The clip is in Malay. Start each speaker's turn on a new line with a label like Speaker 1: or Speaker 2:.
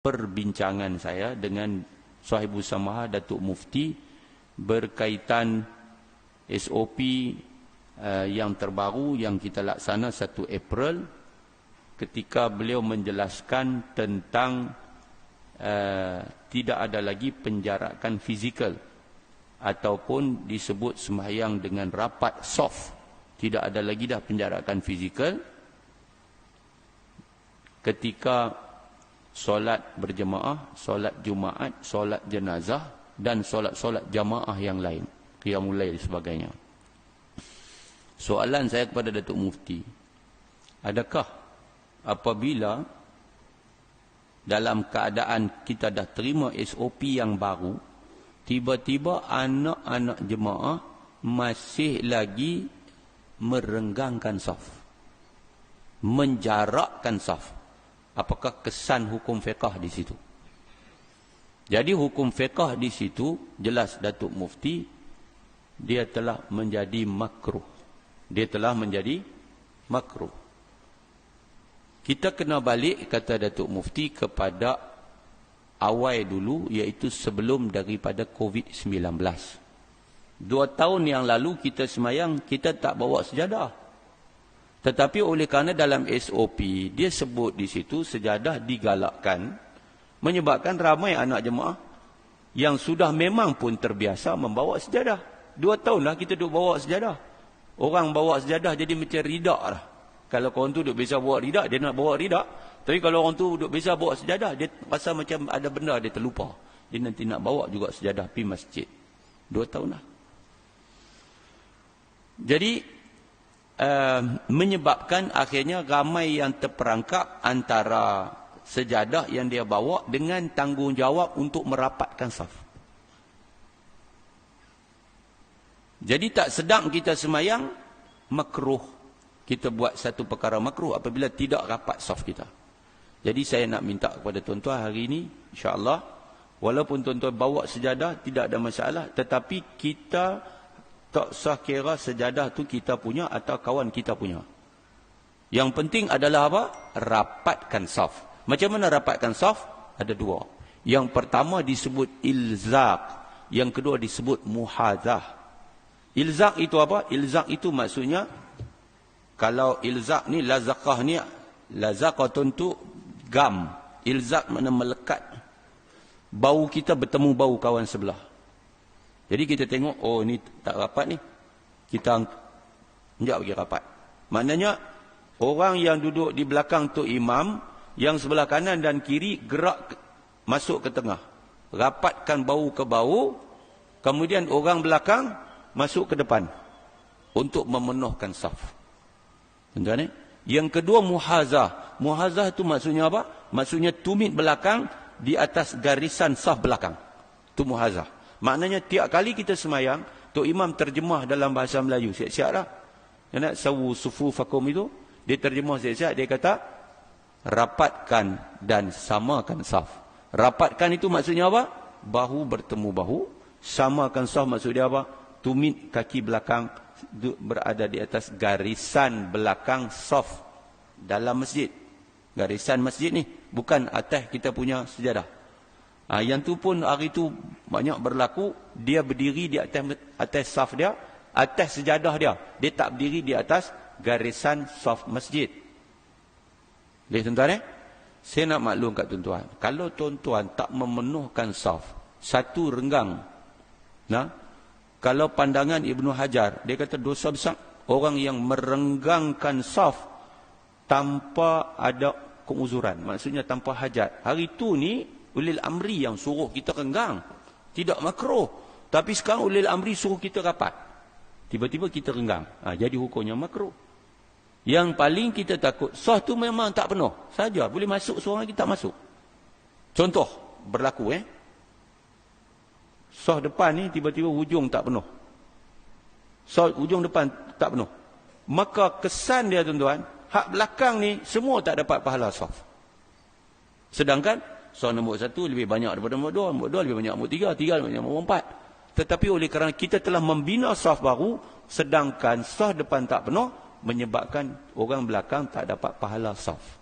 Speaker 1: perbincangan saya dengan Sahibul Samaha Datuk Mufti berkaitan SOP yang terbaru yang kita laksana 1 April ketika beliau menjelaskan tentang tidak ada lagi penjarakan fizikal ataupun disebut sembahyang dengan rapat soft. Tidak ada lagi dah penjarakan fizikal ketika solat berjemaah, solat Jumaat, solat jenazah dan solat-solat jamaah yang lain, qiyamul lail sebagainya. Soalan saya kepada Datuk Mufti, adakah apabila dalam keadaan kita dah terima SOP yang baru, tiba-tiba anak-anak jemaah masih lagi merenggangkan saf, menjarakkan saf, apakah kesan hukum fiqah di situ? Jadi hukum fiqah di situ jelas Datuk Mufti, dia telah menjadi makruh. Dia telah menjadi makruh. Kita kena balik, kata Datuk Mufti, kepada awal dulu, iaitu sebelum daripada COVID-19. 2 tahun yang lalu kita semayang, kita tak bawa sejadah. Tetapi oleh kerana dalam SOP, dia sebut di situ sejadah digalakkan, menyebabkan ramai anak jemaah yang sudah memang pun terbiasa membawa sejadah. 2 tahun lah kita duduk bawa sejadah. Orang bawa sejadah jadi macam ridak lah. Kalau orang tu duduk biasa bawa ridak, dia nak bawa ridak. Tapi kalau orang tu duduk biasa bawa sejadah, dia rasa macam ada benda dia terlupa. Dia nanti nak bawa juga sejadah pergi masjid. 2 tahun lah. Jadi menyebabkan akhirnya ramai yang terperangkap antara sejadah yang dia bawa dengan tanggungjawab untuk merapatkan saf. Jadi tak sedang kita semayang, makruh. Kita buat satu perkara makruh apabila tidak rapat saf kita. Jadi saya nak minta kepada tuan-tuan hari ini, insya-Allah, walaupun tuan-tuan bawa sejadah tidak ada masalah, tetapi kita tak sah kira sejadah tu kita punya atau kawan kita punya. Yang penting adalah apa? Rapatkan saf. Macam mana rapatkan saf? Ada 2. Yang pertama disebut ilzaq, yang kedua disebut muhazah. Ilzaq itu apa? Ilzaq itu maksudnya, kalau ilzaq ni, lazaqah ni, lazaqatun tu gam. Ilzaq makna melekat. Bau kita bertemu bau kawan sebelah. Jadi kita tengok, oh ni tak rapat ni, kita sekejap bagi rapat. Maknanya, orang yang duduk di belakang tu imam, yang sebelah kanan dan kiri gerak masuk ke tengah. Rapatkan bau ke bau, kemudian orang belakang masuk ke depan untuk memenuhkan saf. Tuan-tuan, yang kedua muhazah. Muhazah itu maksudnya apa? Maksudnya tumit belakang di atas garisan saf belakang. Itu muhazah. Maknanya tiap kali kita semayang, Tok Imam terjemah dalam bahasa Melayu. Siap-siap lah. Nak sawu sufufakum itu, dia terjemah siap-siap, dia kata rapatkan dan samakan saf. Rapatkan itu maksudnya apa? Bahu bertemu bahu. Samakan saf maksud dia apa? Tumit kaki belakang berada di atas garisan belakang saf dalam masjid. Garisan masjid ni, bukan atas kita punya sejadah. Yang tu pun hari tu banyak berlaku, dia berdiri di atas saf dia, atas sejadah dia. Dia tak berdiri di atas garisan saf masjid. Lihat tuan-tuan, saya nak maklum kat tuan-tuan, kalau tuan-tuan tak memenuhkan saf, satu renggang, kalau pandangan Ibnu Hajar, dia kata dosa besar orang yang merenggangkan saf tanpa ada keuzuran, maksudnya tanpa hajat. Hari tu ni ulil amri yang suruh kita renggang, tidak makruh. Tapi sekarang ulil amri suruh kita rapat, tiba-tiba kita renggang, jadi hukumnya makruh. Yang paling kita takut, saf tu memang tak penuh saja, boleh masuk seorang kita masuk. Contoh berlaku saf depan ni tiba-tiba hujung tak penuh, saf hujung depan tak penuh, maka kesan dia tuan-tuan, hak belakang ni semua tak dapat pahala saf. Sedangkan saf nombor 1 lebih banyak daripada nombor 2, nombor 2 lebih banyak nombor 3, 3 lebih banyak nombor 4. Tetapi oleh kerana kita telah membina saf baru, sedangkan saf depan tak penuh, menyebabkan orang belakang tak dapat pahala saf.